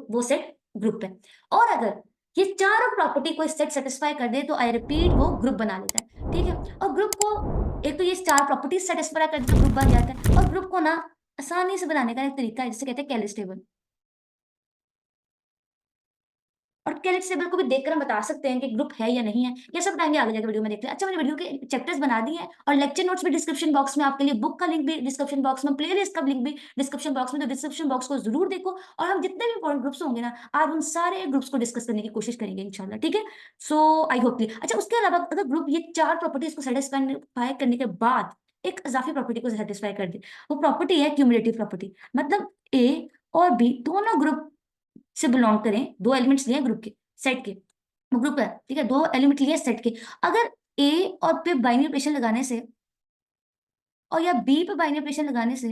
वो set group है। और अगर ये चारों प्रॉपर्टी को सेट सेटिस्फाई कर दे तो आई रिपीट वो ग्रुप बना लेता है, ठीक है। और ग्रुप को एक तो ये चार प्रॉपर्टीज सेटिस्फाई कर दे तो ग्रुप बन जाता है। और ग्रुप को ना आसानी से बनाने का एक तरीका है जिसे कहते हैं कैलिस टेबल। और कैलिस टेबल को भी देखकर हम बता सकते हैं कि ग्रुप है या नहीं है, ये सब बताएंगे आगे जाकर वीडियो में देखते हैं। अच्छा, मैंने वीडियो के चैप्टर्स बना दिए हैं और लेक्चर नोट्स भी डिस्क्रिप्शन बॉक्स में आपके लिए, बुक का लिंक भी डिस्क्रिप्शन बॉक्स में, प्लेलिस्ट का लिंक भी डिस्क्रिप्शन बॉक्स में, तो डिस्क्रिप्शन बॉक्स को जरूर देखो। और हम जितने भी इंपॉर्टेंट ग्रुप्स होंगे ना, आज उन सारे ग्रुप्स को डिस्कस करने की कोशिश करेंगे इंशाल्लाह, ठीक है। सो आई होप। अच्छा, उसके अलावा अगर ग्रुप ये चार प्रॉपर्टीज को सेटिस्फाई करने के बाद एक इजाफी प्रॉपर्टी को सेटिस्फाई कर दे, वो प्रॉपर्टी है क्यूमुलेटिव प्रॉपर्टी। मतलब ए और बी दोनों ग्रुप से बिलोंग करें, दो एलिमेंट्स लिए ग्रुप के, सेट के, ग्रुप है, ठीक है, दो एलिमेंट लिए सेट के। अगर ए और पे बाइनरी ऑपरेशन लगाने से और या बी पे बाइनरी ऑपरेशन लगाने से,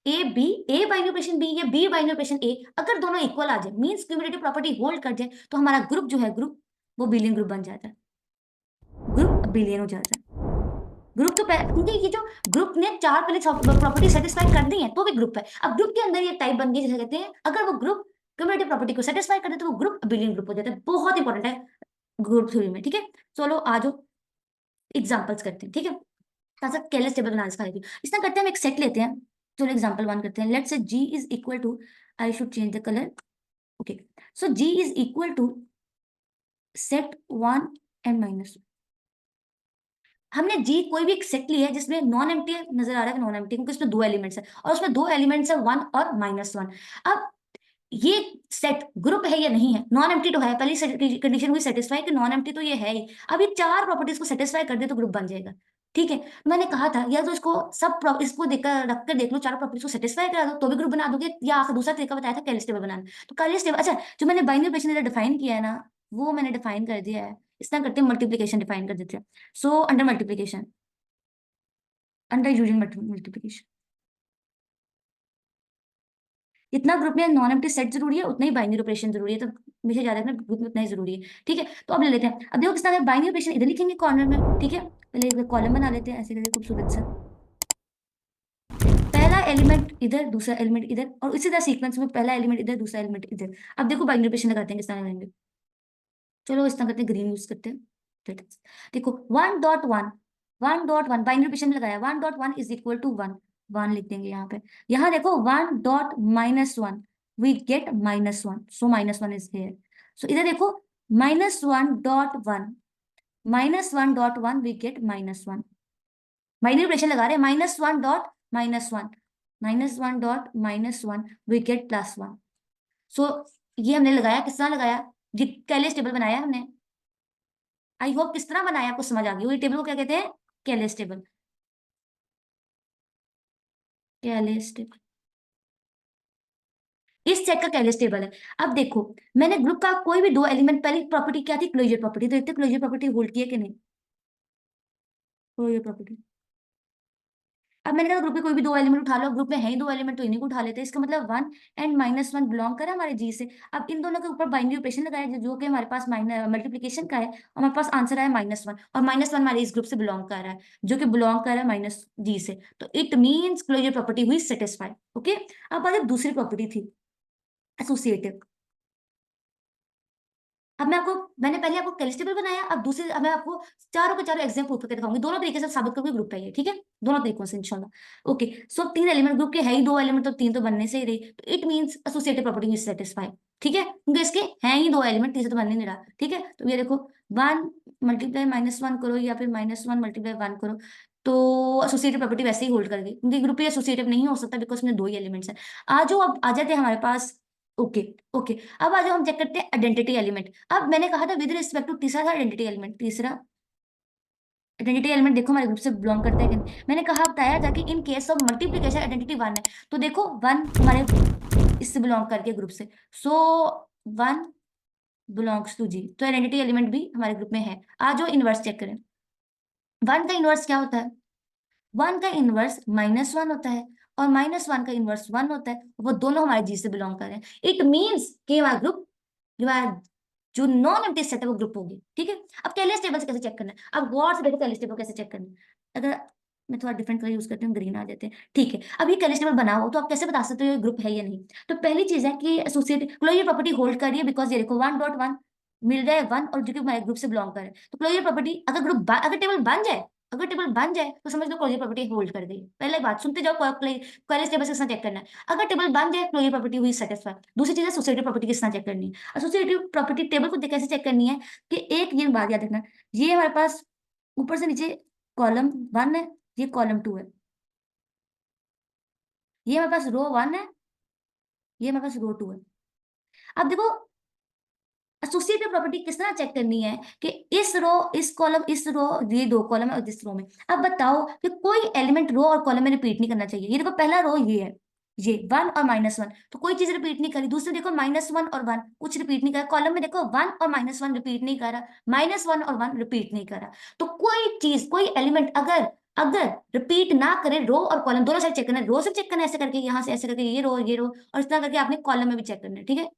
ए बाइनरी ऑपरेशन बी या बी बाइनरी ऑपरेशन ए, अगर दोनों इक्वल आ जाए, मींस क्यूमुलेटिव प्रॉपर्टी होल्ड कर जाए, तो हमारा ग्रुप जो है, ग्रुप वो बिलियन ग्रुप बन जाता है, ग्रुप बिलियन हो जाता है। ग्रुप तो क्योंकि ये जो ग्रुप ने चार पहले प्रॉपर्टी सेटिस्फाई कर दी है तो भी ग्रुप है। अब ग्रुप के अंदर ये टाइप बन गई जिसे कहते हैं, अगर वो ग्रुप कम्युनिटी प्रॉपर्टी को सेटिस्फाई कर दे तो वो ग्रुप बिलियन ग्रुप हो जाता है। बहुत इंपॉर्टेंट है ग्रुप थ्योरी में, ठीक है। चलो आ जाओ एग्जांपल्स करते हैं, ठीक है। ताकि कैलस टेबल बनाना सिखा देती हूँ। इस तरह करते हैं, हम एक सेट लेते हैं। चलो एग्जांपल वन करते हैं। Let's say G is equal to, I should change the colour, okay. So G is equal to set one and minus. हमने जी कोई भी एक सेट लिया है जिसमें नॉन एम्प्टी नजर आ रहा है, नॉन एम्प्टी, क्योंकि उसमें दो एलिमेंट्स है और उसमें दो एलिमेंट्स है वन और माइनस वन। अब ये सेट ग्रुप है या नहीं है, नॉन एम्प्टी तो है, पहली कंडीशन हुई सेटिस्फाई कि नॉन एम्प्टी तो ये है ही। अब ये चार प्रॉपर्टीज को सेटिस्फाई कर दे तो ग्रुप बन जाएगा, ठीक है। मैंने कहा था या तो इसको इसको देखकर रख कर देख लो, चारों प्रॉपर्टीज को सेटिस्फाई करा दो तो भी ग्रुप बना दोगे, या आखिर दूसरा तरीका बताया था कैलिस टेबल बनाना। तो कैलिस टेबल, अच्छा, जो मैंने बाइनरी ऑपरेशन डिफाइन किया है ना, वो मैंने डिफाइन कर दिया है। इस तरह करते हैं, मल्टीप्लीकेशन डिफाइन कर देते हैं। So under multiplication, under using multiplication, जितना ग्रुप में नॉन एम्प्टी सेट जरूरी है उतना ही बाइनरी ऑपरेशन जरूरी है, तो हमेशा याद रखना ग्रुप में उतना ही जरूरी है, ठीक है। तो अब ले लेते हैं, अब देखो किस तरह बाइनरी ऑपरेशन इधर लिखेंगे कॉर्नर में, ठीक है। पहले एक कॉलम बना लेते हैं ऐसे करके खूबसूरत सा, पहला एलिमेंट इधर, दूसरा एलिमेंट इधर, और इसी तरह सीक्वेंस में पहला एलिमेंट इधर, दूसरा एलिमेंट इधर। अब देखो बाइनरी ऑपरेशन लगाते हैं, किस तरह लगाएंगे। चलो इस तरह करते हैं, ग्रीन यूज करते हैं, ठीक है। देखो 1.1, 1.1 बाइनरी ऑपरेशन में लगाया, 1.1 इज इक्वल टू 1, 1 लिख देंगे यहाँ पे। यहाँ देखो 1.-1 we get -1, so -1 is here. So इधर देखो -1.1, -1.1 वी गेट -1, बाइनरी ऑपरेशन लगा रहे हैं, -1.-1, -1.-1 वी गेट +1। सो ये हमने लगाया, किस तरह लगाया, ये कैलिस टेबल बनाया हमने। आई होप किस तरह बनाया आपको समझ आ गई। ये टेबल को क्या कहते हैं, कैलिस टेबल, कैलिस टेबल, इस सेट का कैलिस टेबल है। अब देखो मैंने ग्रुप का कोई भी दो एलिमेंट, पहली प्रॉपर्टी क्या थी, क्लोजर प्रॉपर्टी, तो देखते क्लोजर प्रॉपर्टी होल्ड की है कि नहीं, क्लोजर प्रॉपर्टी। अब मैंने कहा ग्रुप में कोई भी दो एलिमेंट उठा लो, ग्रुप में है ही दो एलिमेंट तो इन्हीं को उठा लेते हैं, इसका मतलब 1 एंड -1 बिलोंग करे हमारे जी से। अब इन दोनों के ऊपर बाइनरी ऑपरेशन लगाया जो कि हमारे पास मल्टीप्लीकेशन का है, और हमारे पास आंसर आया -1, और -1 हमारे इस ग्रुप से बिलोंग कर रहा है, जो कि बिलोंग कर रहा है माइनस जी से, तो इट मीन्स क्लोजर प्रॉपर्टी हुई सेटिस्फाई, ओके। अब बात दूसरी प्रॉपर्टी थी एसोसिएटिव। अब मैंने पहले आपको कैलिस्टेबल बनाया, अब दूसरे अब मैं आपको चारों के चारों एग्जाम्पल प्रूफ करके दिखाऊंगी, दोनों तरीके से साबित करूंगी ग्रुप है ये, ठीक है, दोनों तरीकों से इंशाल्लाह, ओके। सो तीन एलिमेंट ग्रुप के है ही दो एलिमेंट, तो तीन तो बनने से ही रही, तो it means associative property is satisfy, ठीक है, क्योंकि इसके हैं ही दो एलिमेंट, तीसरा तो बनने नहीं रहा, ठीक है। तो ये देखो 1 मल्टीप्लाई -1 करो या फिर -1 मल्टीप्लाई 1 करो, तो एसोसिएटिव प्रॉपर्टी वैसे ही होल्ड कर गई, क्योंकि ग्रुप ही एसोसिएटिव नहीं हो सकता बिकॉज में दो ही एलिमेंट्स है। अब आ जाते हैं हमारे पास, ओके, ओके। अब आज हम चेक करते हैं आइडेंटिटी एलिमेंट। अब मैंने कहा था विद रिस्पेक्ट टू तीसरा था आइडेंटिटी एलिमेंट, तीसरा आइडेंटिटी एलिमेंट देखो हमारे ग्रुप से बिलोंग करता है कि नहीं। मैंने कहा बताया था कि in case of multiplication identity 1 है, तो देखो 1 हमारे इससे बिलोंग करके ग्रुप से, सो 1 बिलोंग्स टू जी, तो आइडेंटिटी एलिमेंट भी हमारे ग्रुप में है। आज जो इनवर्स चेक करें, 1 का इनवर्स क्या होता है, 1 का इनवर्स -1 होता है, और -1 का इनवर्स 1 होता है, वो दोनों हमारे जी से बिलोंग कर रहे हैं। इट मीन्स कि हमारा ग्रुप, जो नॉन एम्प्टी सेट है वो ग्रुप होगी, ठीक है। अब कैलिस टेबल से कैसे चेक करना है, अब गौर से देखो कैलिस टेबल कैसे चेक करना है। अगर मैं थोड़ा डिफरेंट कलर यूज करती हूँ, ग्रीन आ जाते हैं, ठीक है। अब ये कैलिस टेबल बना हो तो आप कैसे बता सकते हो ये ग्रुप है या नहीं? तो पहली चीज है कि एसोसिएट क्लोजर प्रॉपर्टी होल्ड कर रही है, बिकॉज ये देखो 1.1 मिल रहा है 1 और जो कि हमारे ग्रुप से बिलोंग कर रहा है, तो क्लोजर प्रॉपर्टी अगर टेबल बन जाए, अगर टेबल बन जाए तो समझ लो क्लोजर प्रॉपर्टी होल्ड कर गई। पहले बात सुनते जाओ, कैलिस टेबल से किसना चेक करना है। अगर टेबल बन जाए क्लोजर प्रॉपर्टी हुई सेटिस्फाई। दूसरी चीज है एसोसिएटिव प्रॉपर्टी किसना चेक करनी है। एसोसिएटिव प्रॉपर्टी टेबल को कैसे चेक करनी है कि एक ये बात याद रखना, ये हमारे पास ऊपर से नीचे कॉलम 1 है, ये कॉलम 2 है, ये हमारे पास रो 1 है, ये हमारे पास रो 2 है। अब देखो एसोसिएटिव प्रॉपर्टी किस तरह चेक करनी है कि इस रो, इस कॉलम, इस रो, ये दो कॉलम है और इस रो में, अब बताओ कि कोई एलिमेंट रो और कॉलम में रिपीट नहीं करना चाहिए। ये देखो पहला रो ये है, ये 1 और -1, तो कोई चीज रिपीट नहीं करी। दूसरे देखो -1 और 1 कुछ रिपीट नहीं करा। कॉलम में देखो 1 और -1 रिपीट नहीं करा, -1 और 1 रिपीट नहीं करा। तो कोई चीज, कोई एलिमेंट अगर अगर रिपीट ना करे, रो और कॉलम दोनों साइड चेक करना है। रो से चेक करना है ऐसे करके, यहाँ से ऐसे करके, ये रो और इस तरह करके आपने कॉलम में भी चेक करना है, ठीक है,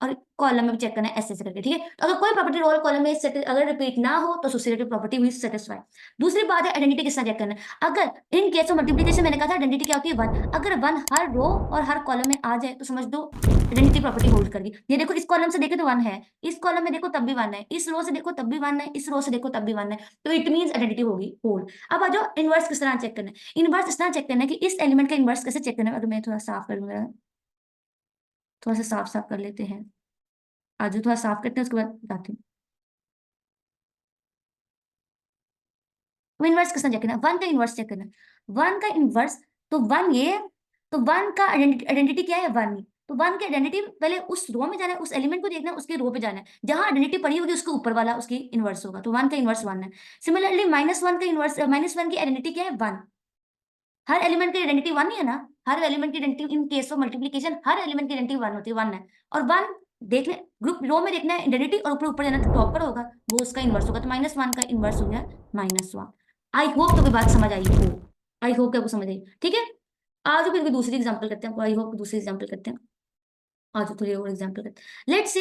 और कॉलम में भी चेक करना है ऐसे ऐसे करके, ठीक है। तो अगर कोई प्रॉपर्टी रो और कॉलम में अगर रिपीट ना हो तो एसोसिएटिव प्रॉपर्टी हुई सेटिस्फाई। दूसरी बात है आइडेंटिटी किसका चेक करना है। अगर इन केस ऑफ मल्टीप्लिकेशन मैंने कहा था आइडेंटिटी क्या होती है 1, अगर 1 हर रो और हर कॉलम में आ जाए तो समझ दो आइडेंटिटी प्रॉपर्टी होल्ड कर गई। ये देखो इस कॉलम से देखे तो 1 है, इस कॉलम में देखो तब भी 1 है, इस रो से देखो तब भी 1 है, इस रो से देखो तब भी 1 है, तो इट मींस आइडेंटिटी होगी होल्ड। अब आ जाओ इनवर्स किस तरह चेक करना है। इनवर्स इस तरह चेक करना है कि इस एलिमेंट का इनवर्स कैसे चेक करना है। अगर मैं थोड़ा साफ कर लूंगा, थोड़ा सा साफ साफ कर लेते हैं, आज थोड़ा साफ करते हैं उसके बाद बताती हूँ। तो इनवर्स किसने चेक करना है, 1 का इनवर्स चेक करना है। 1 का इनवर्स, तो 1 ये है, तो 1 का आइडेंटिटी क्या है 1 ही, तो 1 की आइडेंटिटी पहले उस रो में जाना है, उस एलिमेंट को देखना है, उसके रो पे जाना है, जहां आइडेंटिटी पड़ी होगी उसके ऊपर वाला उसकी इनवर्स होगा, तो 1 का इनवर्स 1 है। सिमिलरली -1 का इनवर्स, -1 की आइडेंटिटी क्या है 1। हर एलिमेंट की आइडेंटिटी 1 ही है ना, हर एलिमेंट की identity in case of multiplication her element की आइडेंटिटी 1 होती है, 1 है। और 1 देखने ग्रुप रो में देखना है आइडेंटिटी, और ऊपर ऊपर जाना तो टॉप पर होगा, वो उसका इनवर्स होगा, तो -1 का इनवर्स हो गया -1। आई होप तो कोई बात समझ आई हो, आई होप कि आपको समझ आई, ठीक है। आज फिर दूसरी एग्जांपल करते हैं, आई होप दूसरी एग्जांपल करते हैं। आज थोड़ी और एग्जांपल करते हैं। लेट्स